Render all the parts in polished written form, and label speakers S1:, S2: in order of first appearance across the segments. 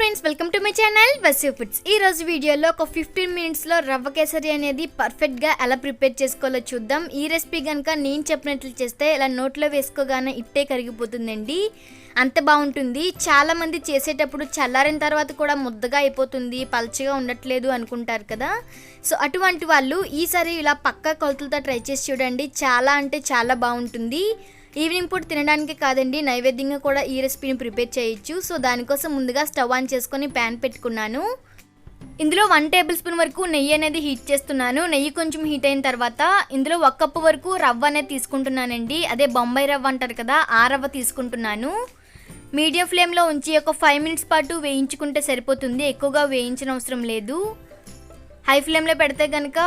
S1: Friends, welcome to my channel Vasu foods. ఈ రోజు వీడియోలో ఒక 15 మినిట్స్లో రవ్వ కేసరి అనేది పర్ఫెక్ట్గా ఎలా ప్రిపేర్ చేసుకోవాలో చూద్దాం. ఈ రెసిపీ కనుక నేను చెప్పినట్లు చేస్తే ఇలా నోట్లో వేసుకోగానే ఇట్టే కరిగిపోతుందండి. అంత బాగుంటుంది. చాలామంది చేసేటప్పుడు చల్లారిన తర్వాత కూడా ముద్దగా అయిపోతుంది, పల్చగా ఉండట్లేదు అనుకుంటారు కదా. సో అటువంటి వాళ్ళు ఈసారి ఇలా పక్కా కొలతలతో ట్రై చేసి చూడండి. చాలా అంటే చాలా బాగుంటుంది. ఈవినింగ్ పూట తినడానికి కాదండి, నైవేద్యంగా కూడా ఈ రెసిపీని ప్రిపేర్ చేయొచ్చు. సో దానికోసం ముందుగా స్టవ్ ఆన్ చేసుకొని ప్యాన్ పెట్టుకున్నాను. ఇందులో 1 టేబుల్ స్పూన్ వరకు నెయ్యి అనేది హీట్ చేస్తున్నాను. నెయ్యి కొంచెం హీట్ అయిన తర్వాత ఇందులో 1 కప్పు వరకు రవ్వ అనేది తీసుకుంటున్నానండి. అదే బొంబాయి రవ్వ అంటారు కదా, ఆ రవ్వ తీసుకుంటున్నాను. మీడియం ఫ్లేమ్లో ఉంచి ఒక 5 మినిట్స్ పాటు వేయించుకుంటే సరిపోతుంది. ఎక్కువగా వేయించిన అవసరం లేదు. హై ఫ్లేమ్లో పెడితే కనుక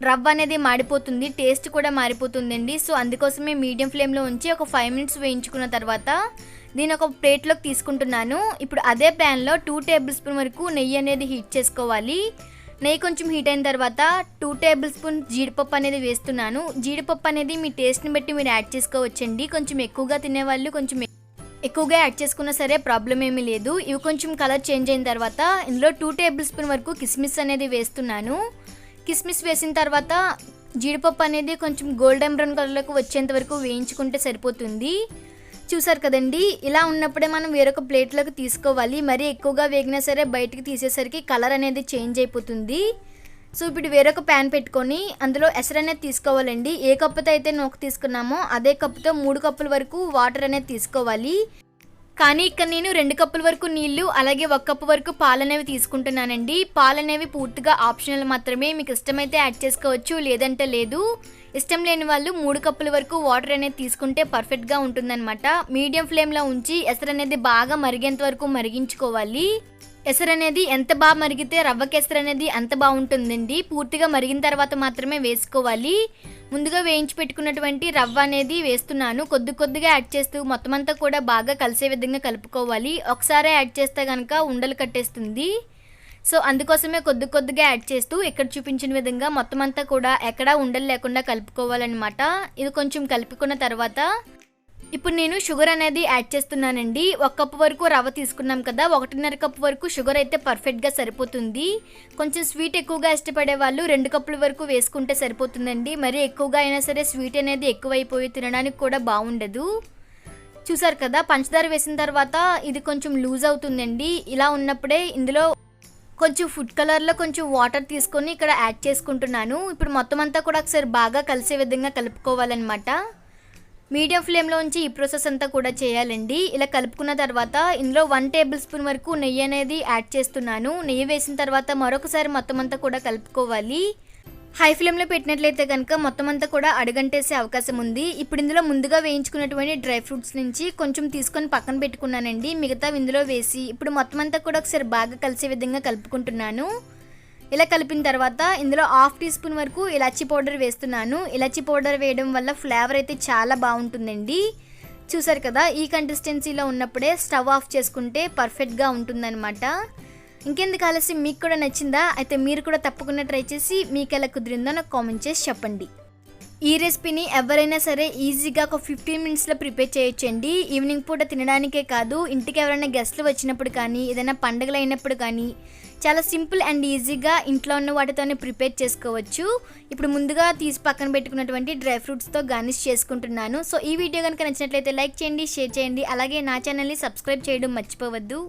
S1: రవ్వ అనేది మాడిపోతుంది, టేస్ట్ కూడా మారిపోతుందండి. సో అందుకోసమే మీడియం ఫ్లేమ్లో ఉంచి ఒక 5 మినిట్స్ వేయించుకున్న తర్వాత దీని ఒక ప్లేట్లోకి తీసుకుంటున్నాను. ఇప్పుడు అదే ప్యాన్లో 2 టేబుల్ స్పూన్ వరకు నెయ్యి అనేది హీట్ చేసుకోవాలి. నెయ్యి కొంచెం హీట్ అయిన తర్వాత 2 టేబుల్ స్పూన్ జీడిపప్పు అనేది వేస్తున్నాను. జీడిపప్పు అనేది మీ టేస్ట్ని బట్టి మీరు యాడ్ చేసుకోవచ్చండి. కొంచెం ఎక్కువగా తినేవాళ్ళు కొంచెం ఎక్కువగా యాడ్ చేసుకున్నా సరే ప్రాబ్లం ఏమీ లేదు. ఇవి కొంచెం కలర్ చేంజ్ అయిన తర్వాత ఇందులో 2 టేబుల్ స్పూన్ వరకు కిస్మిస్ అనేది వేస్తున్నాను. కిస్మిస్ వేసిన తర్వాత జీడిపప్పు అనేది కొంచెం గోల్డెన్ బ్రౌన్ కలర్లోకి వచ్చేంత వరకు వేయించుకుంటే సరిపోతుంది. చూసారు కదండి, ఇలా ఉన్నప్పుడే మనం వేరొక ప్లేట్లోకి తీసుకోవాలి. మరీ ఎక్కువగా వేగినా సరే బయటికి తీసేసరికి కలర్ అనేది చేంజ్ అయిపోతుంది. సో ఇప్పుడు వేరొక ప్యాన్ పెట్టుకొని అందులో ఎసరు అనేది తీసుకోవాలండి. ఏ కప్పుతో అయితే నూక తీసుకున్నామో అదే కప్పుతో 3 కప్పుల వరకు వాటర్ అనేది తీసుకోవాలి. కానీ ఇక్కడ నేను 2 కప్పుల వరకు నీళ్లు అలాగే 1 కప్పు వరకు పాలు అనేవి తీసుకుంటున్నానండి. పాలు అనేవి పూర్తిగా ఆప్షనల్ మాత్రమే. మీకు ఇష్టమైతే యాడ్ చేసుకోవచ్చు, లేదంటే లేదు. ఇష్టం లేని వాళ్ళు 3 కప్పుల వరకు వాటర్ అనేది తీసుకుంటే పర్ఫెక్ట్గా ఉంటుందన్నమాట. మీడియం ఫ్లేమ్లో ఉంచి ఎసరు అనేది బాగా మరిగేంత వరకు మరిగించుకోవాలి. ఎసరు అనేది ఎంత బాగా మరిగితే రవ్వ కేసరి అనేది అంత బాగుంటుందండి. పూర్తిగా మరిగిన తర్వాత మాత్రమే వేసుకోవాలి. ముందుగా వేయించి పెట్టుకున్నటువంటి రవ్వ అనేది వేస్తున్నాను. కొద్దిగా యాడ్ చేస్తూ మొత్తం అంతా కూడా బాగా కలిసే విధంగా కలుపుకోవాలి. ఒకసారి యాడ్ చేస్తే కనుక ఉండలు కట్టేస్తుంది. సో అందుకోసమే కొద్దిగా యాడ్ చేస్తూ ఇక్కడ చూపించిన విధంగా మొత్తం అంతా కూడా ఎక్కడా ఉండలు లేకుండా కలుపుకోవాలన్నమాట. ఇది కొంచెం కలుపుకున్న తర్వాత ఇప్పుడు నేను షుగర్ అనేది యాడ్ చేస్తున్నానండి. 1 కప్పు వరకు రవ్వ తీసుకున్నాం కదా, 1.5 కప్పు వరకు షుగర్ అయితే పర్ఫెక్ట్గా సరిపోతుంది. కొంచెం స్వీట్ ఎక్కువగా ఇష్టపడే వాళ్ళు 2 కప్పుల వరకు వేసుకుంటే సరిపోతుందండి. మరి ఎక్కువగా అయినా సరే స్వీట్ అనేది ఎక్కువైపోయి తినడానికి కూడా బాగుండదు. చూసారు కదా, పంచదార వేసిన తర్వాత ఇది కొంచెం లూజ్ అవుతుందండి. ఇలా ఉన్నప్పుడే ఇందులో కొంచెం ఫుడ్ కలర్లో కొంచెం వాటర్ తీసుకొని ఇక్కడ యాడ్ చేసుకుంటున్నాను. ఇప్పుడు మొత్తం అంతా కూడా ఒకసారి బాగా కలిసే విధంగా కలుపుకోవాలన్నమాట. మీడియం ఫ్లేమ్లో ఉంచి ఈ ప్రాసెస్ అంతా కూడా చేయాలండి. ఇలా కలుపుకున్న తర్వాత ఇందులో 1 టేబుల్ స్పూన్ వరకు నెయ్యి అనేది యాడ్ చేస్తున్నాను. నెయ్యి వేసిన తర్వాత మరొకసారి మొత్తం అంతా కూడా కలుపుకోవాలి. హై ఫ్లేమ్లో పెట్టినట్లయితే కనుక మొత్తం అంతా కూడా అడుగంటేసే అవకాశం ఉంది. ఇప్పుడు ఇందులో ముందుగా వేయించుకున్నటువంటి డ్రై ఫ్రూట్స్ నుంచి కొంచెం తీసుకొని పక్కన పెట్టుకున్నానండి. మిగతా ఇందులో వేసి ఇప్పుడు మొత్తం అంతా కూడా ఒకసారి బాగా కలిసే విధంగా కలుపుకుంటున్నాను. ఇలా కలిపిన తర్వాత ఇందులో 1/2 టీ స్పూన్ వరకు ఇలాచీ పౌడర్ వేస్తున్నాను. ఇలాచీ పౌడర్ వేయడం వల్ల ఫ్లేవర్ అయితే చాలా బాగుంటుందండి. చూసారు కదా, ఈ కన్సిస్టెన్సీలో ఉన్నప్పుడే స్టవ్ ఆఫ్ చేసుకుంటే పర్ఫెక్ట్గా ఉంటుందన్నమాట. ఇంకెందుకు ఆలస్యం, మీకు కూడా నచ్చిందా? అయితే మీరు కూడా తప్పకుండా ట్రై చేసి మీకు ఎలా కుదిరిందో నాకు కామెంట్ చేసి చెప్పండి. ఈ రెసిపీని ఎవరైనా సరే ఈజీగా ఒక 15 మినిట్స్లో ప్రిపేర్ చేయొచ్చండి. ఈవినింగ్ పూట తినడానికే కాదు, ఇంటికి ఎవరైనా గెస్ట్లు వచ్చినప్పుడు కానీ ఏదైనా పండుగలు అయినప్పుడు కానీ చాలా సింపుల్ అండ్ ఈజీగా ఇంట్లో ఉన్న వాటితోనే ప్రిపేర్ చేసుకోవచ్చు. ఇప్పుడు ముందుగా తీసి పక్కన పెట్టుకున్నటువంటి డ్రై ఫ్రూట్స్తో గార్నిష్ చేసుకుంటున్నాను. సో ఈ వీడియో కనుక నచ్చినట్లయితే లైక్ చేయండి, షేర్ చేయండి, అలాగే నా ఛానల్ని సబ్స్క్రైబ్ చేయడం మర్చిపోవద్దు.